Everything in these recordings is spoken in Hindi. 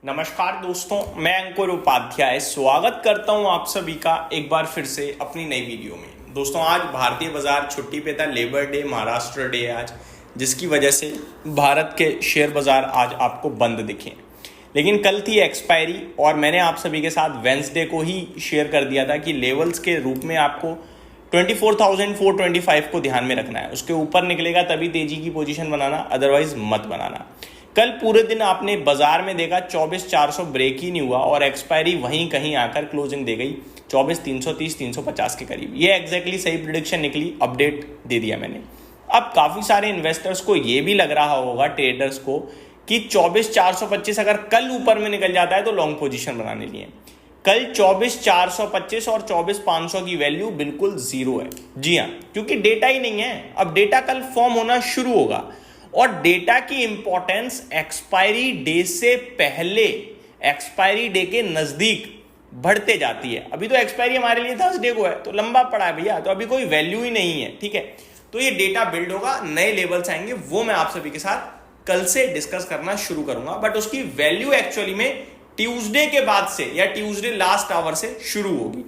नमस्कार दोस्तों, मैं अंकुर उपाध्याय स्वागत करता हूं आप सभी का एक बार फिर से अपनी नई वीडियो में। दोस्तों, आज भारतीय बाजार छुट्टी पे था, लेबर डे, महाराष्ट्र डे आज, जिसकी वजह से भारत के शेयर बाजार आज आपको बंद दिखे। लेकिन कल थी एक्सपायरी और मैंने आप सभी के साथ वेंसडे को ही शेयर कर दिया था कि लेवल्स के रूप में आपको 24,425 को ध्यान में रखना है। उसके ऊपर निकलेगा तभी तेजी की पोजीशन बनाना, अदरवाइज मत बनाना। कल पूरे दिन आपने बाजार में देखा 24,400 ब्रेक ही नहीं हुआ और एक्सपायरी वहीं कहीं आकर क्लोजिंग दे गई 24,330 350 के करीब। ये एग्जैक्टली सही प्रिडिक्शन निकली, अपडेट दे दिया मैंने। अब काफी सारे इन्वेस्टर्स को ये भी लग रहा होगा, ट्रेडर्स को, कि 24,425 अगर कल ऊपर में निकल जाता है तो लॉन्ग पोजीशन बनाने लिए। कल 24,425 और 24,500 की वैल्यू बिल्कुल जीरो है। जी हाँ, क्योंकि डेटा ही नहीं है। अब डेटा कल फॉर्म होना शुरू होगा और डेटा की इंपॉर्टेंस एक्सपायरी डे से पहले, एक्सपायरी डे के नजदीक बढ़ते जाती है। अभी तो एक्सपायरी हमारे लिए थर्सडे को है, तो लंबा पड़ा है भैया, तो अभी कोई वैल्यू ही नहीं है। ठीक है, तो ये डेटा बिल्ड होगा, नए लेवल्स आएंगे, वो मैं आप सभी के साथ कल से डिस्कस करना शुरू करूंगा। बट उसकी वैल्यू एक्चुअली में ट्यूसडे के बाद से या ट्यूसडे लास्ट आवर से शुरू होगी।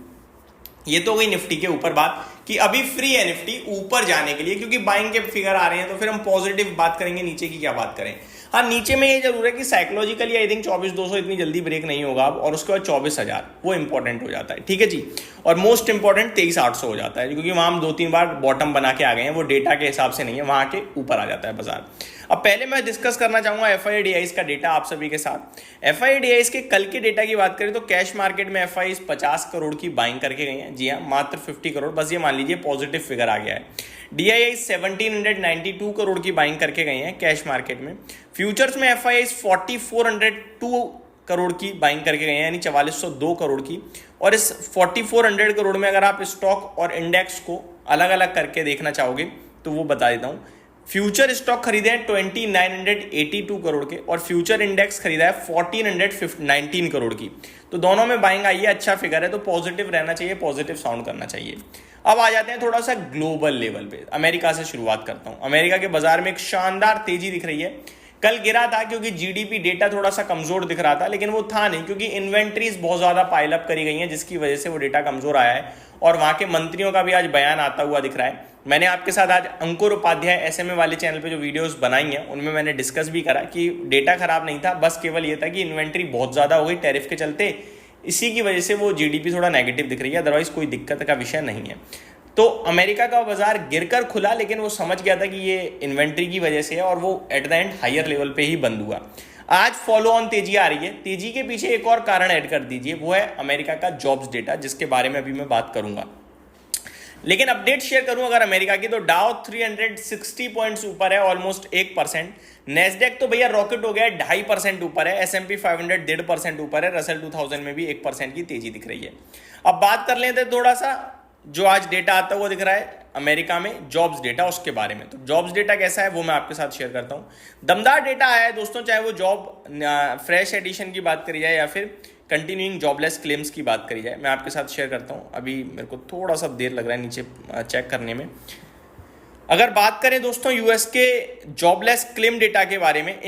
ये तो गई निफ्टी के ऊपर बात कि अभी फ्री है निफ्टी ऊपर जाने के लिए, क्योंकि बाइंग के फिगर आ रहे हैं, तो फिर हम पॉजिटिव बात करेंगे। नीचे की क्या बात करें? हाँ, नीचे में ये जरूर है कि साइकोलॉजिकली आई थिंक 24,200 इतनी जल्दी ब्रेक नहीं होगा अब, और उसके बाद 24,000 वो इंपॉर्टेंट हो जाता है। ठीक है जी, और मोस्ट इंपॉर्टेंट 23,800 हो जाता है, क्योंकि वहां हम 2-3 बार बॉटम बना के आ गए हैं, वो डेटा के हिसाब से नहीं है, वहां के ऊपर आ जाता है बाजार। अब पहले मैं डिस्कस करना चाहूंगा एफआईडीआईज का डेटा आप सभी के साथ। एफआईडीआईज के कल के डेटा की बात करें तो कैश मार्केट में एफआईज 50 करोड़ की बाइंग करके गए हैं। जी हाँ, मात्र 50 करोड़, बस ये मान लीजिए पॉजिटिव फिगर आ गया है। डीआईआई 1792 करोड़ की बाइंग करके गए हैं कैश मार्केट में। फ्यूचर्स में एफआईज 4402 करोड़ की बाइंग करके गए हैं, यानी 4402 करोड़ की। और इस 4400 करोड़ में अगर आप स्टॉक और इंडेक्स को अलग अलग करके देखना चाहोगे तो वो बता देता हूं। फ्यूचर स्टॉक खरीदे हैं 2982 करोड़ के और फ्यूचर इंडेक्स खरीदा है 1419 करोड़ की। तो दोनों में बाइंग आई है, अच्छा फिगर है, तो पॉजिटिव रहना चाहिए, पॉजिटिव साउंड करना चाहिए। अब आ जाते हैं थोड़ा सा ग्लोबल लेवल पे। अमेरिका से शुरुआत करता हूं। अमेरिका के बाजार में एक शानदार तेजी दिख रही है। कल गिरा था क्योंकि जीडीपी डेटा थोड़ा सा कमजोर दिख रहा था, लेकिन वो था नहीं, क्योंकि इन्वेंट्रीज बहुत ज्यादा पाइल अप करी गई हैं, जिसकी वजह से वो डेटा कमजोर आया है। और वहां के मंत्रियों का भी आज बयान आता हुआ दिख रहा है। मैंने आपके साथ आज अंकुर उपाध्याय एसएमए वाले चैनल पे जो वीडियोस बनाई हैं उनमें मैंने डिस्कस भी करा कि डेटा खराब नहीं था, बस केवल ये था कि इन्वेंट्री बहुत ज्यादा हो गई टैरिफ के चलते, इसी की वजह से वो जीडीपी थोड़ा नेगेटिव दिख रही है, अदरवाइज कोई दिक्कत का विषय नहीं है। तो अमेरिका का बाजार गिरकर खुला, लेकिन वो समझ गया था कि ये इन्वेंट्री की वजह से है और वो at the end higher level पे ही बंद हुआ। आज फॉलो ऑन तेजी आ रही है। तेजी के पीछे एक और कारण ऐड कर दीजिए, वो है अमेरिका का जॉब्स डेटा, जिसके बारे में अभी मैं बात करूंगा। लेकिन अपडेट शेयर करूं अगर अमेरिका की, तो डाउ 360 पॉइंट्स ऊपर है, ऑलमोस्ट 1%। नेस्डेक तो भैया रॉकेट हो गया है, 2.5% ऊपर है। S&P 500 1.5% ऊपर है। रसल 2000 में भी 1% की तेजी दिख रही है। अब बात कर लेते हैं थोड़ा सा जो आज डेटा आता हुआ दिख रहा है अमेरिका में, जॉब्स डेटा, उसके बारे में। तो जॉब्स डेटा कैसा है वो मैं आपके साथ शेयर करता हूं। दमदार डेटा आया है दोस्तों, चाहे वो जॉब फ्रेश एडिशन की बात करी जाए या फिर कंटिन्यूइंग जॉबलेस क्लेम्स की बात करी जाए, मैं आपके साथ शेयर करता हूं। अभी मेरे को थोड़ा सा देर लग रहा है नीचे चेक करने में। अगर बात करें दोस्तों यूएस के जॉबलेस क्लेम डेटा के बारे में,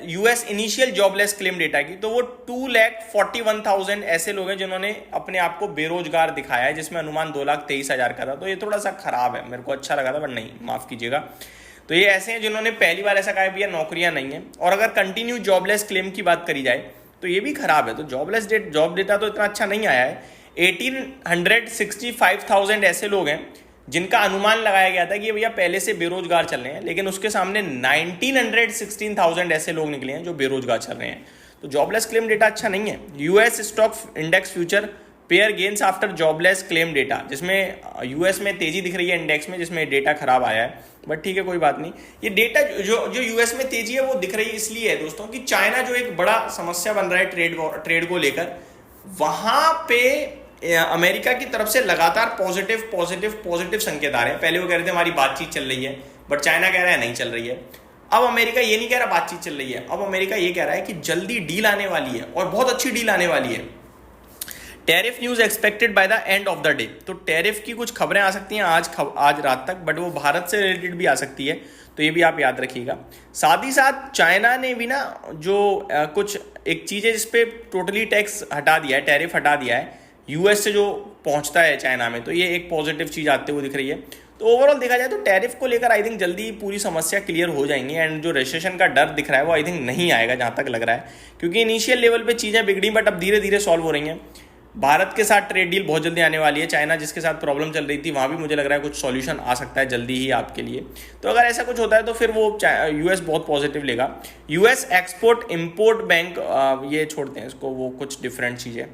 US initial jobless claim data की, तो वो 2,41,000 ऐसे लोग हैं जिन्होंने अपने आप को बेरोजगार दिखाया है, जिसमें अनुमान 2,23,000 का था। तो ये थोड़ा सा खराब है, मेरे को अच्छा लगा था बट नहीं, माफ कीजिएगा। तो ये ऐसे हैं जिन्होंने पहली बार ऐसा कहा भैया नौकरियां नहीं है। और अगर कंटिन्यू जॉबलेस क्लेम की बात करी जाए तो ये भी खराब है। तो जॉब डेटा तो इतना अच्छा नहीं आया है। 1,865,000 ऐसे लोग हैं जिनका अनुमान लगाया गया था कि भैया पहले से बेरोजगार चल रहे हैं, लेकिन उसके सामने 1,916,000 ऐसे लोग निकले हैं जो बेरोजगार चल रहे हैं। तो जॉबलेस क्लेम डेटा अच्छा नहीं है। US stock index future pair gains after jobless claim data, जिसमें यूएस में तेजी दिख रही है इंडेक्स में, जिसमें डेटा खराब आया है, बट ठीक है कोई बात नहीं। ये डेटा जो यूएस में तेजी है वो दिख रही है इसलिए है दोस्तों कि चाइना जो एक बड़ा समस्या बन रहा है ट्रेड को लेकर, वहां पे अमेरिका की तरफ से लगातार पॉजिटिव संकेत आ रहे हैं। पहले वो कह रहे थे हमारी बातचीत चल रही है, बट चाइना कह रहा है नहीं चल रही है। अब अमेरिका ये नहीं कह रहा बातचीत चल रही है, अब अमेरिका ये कह रहा है कि जल्दी डील आने वाली है और बहुत अच्छी डील आने वाली है। Tariff news expected by the end of the day. तो टैरिफ की कुछ खबरें आ सकती हैं आज रात तक, बट वो भारत से रिलेटेड भी आ सकती है, तो ये भी आप याद रखिएगा। साथ ही साथ चाइना ने भी ना जो कुछ एक चीज़ है जिसपे टोटली टैक्स हटा दिया है, टैरिफ हटा दिया है यूएस से जो पहुंचता है चाइना में, तो ये एक पॉजिटिव चीज़ आते हुए दिख रही है। तो ओवरऑल देखा जाए तो टैरिफ को लेकर आई थिंक जल्दी पूरी समस्या क्लियर हो जाएंगी, एंड जो रिसेशन का डर दिख रहा है वो आई थिंक नहीं आएगा जहाँ तक लग रहा है, क्योंकि इनिशियल लेवल पे चीज़ें बिगड़ी बट अब धीरे धीरे सॉल्व हो रही हैं। भारत के साथ ट्रेड डील बहुत जल्दी आने वाली है, चाइना जिसके साथ प्रॉब्लम चल रही थी वहाँ भी मुझे लग रहा है कुछ सॉल्यूशन आ सकता है जल्दी ही आपके लिए। तो अगर ऐसा कुछ होता है तो फिर वो यूएस बहुत पॉजिटिव लेगा। यूएस एक्सपोर्ट इम्पोर्ट बैंक, ये छोड़ते हैं इसको, वो कुछ डिफरेंट चीज़ें,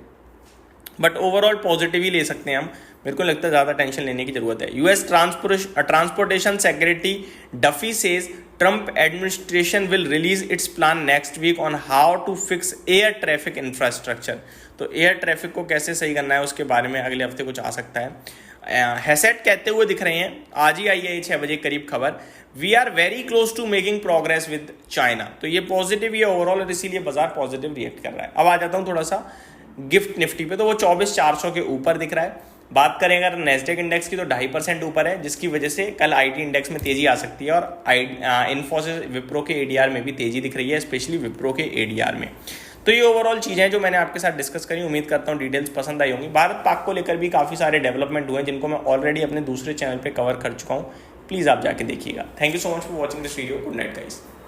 बट ओवरऑल पॉजिटिव ही ले सकते हैं हम। मेरे को लगता है ज़्यादा टेंशन लेने की जरूरत है। US transportation secretary Duffy says Trump administration will release its plan next week on how to fix air traffic infrastructure. तो एयर ट्रैफिक को कैसे सही करना है उसके बारे में अगले हफ्ते कुछ आ सकता है। हैसेट कहते हुए दिख रहे हैं, आज ही आई है 6 बजे करीब खबर, we are very close to making progress with China. तो ये पॉजिटिव ही है ओवरऑल, और इसीलिए बाजार पॉजिटिव रिएक्ट कर रहा है। अब आ जाता हूँ थोड़ा सा गिफ्ट निफ्टी पे, तो वो 24,400 के ऊपर दिख रहा है। बात करें अगर नेस्डेक इंडेक्स की तो 2.5% ऊपर है, जिसकी वजह से कल आईटी इंडेक्स में तेजी आ सकती है, और इन्फोसिस विप्रो के एडीआर में भी तेजी दिख रही है, स्पेशली विप्रो के एडीआर में। तो ये ओवरऑल चीज़ें हैं जो मैंने आपके साथ डिस्कस करी, उम्मीद करता हूँ डिटेल्स पसंद आई होंगी। भारत पाक को लेकर भी काफ़ी सारे डेवलपमेंट हुए हैं जिनको मैं ऑलरेडी अपने दूसरे चैनल पर कवर कर चुका हूँ, प्लीज़ आप जाके देखिएगा। Thank you so much for watching this video. Good night guys.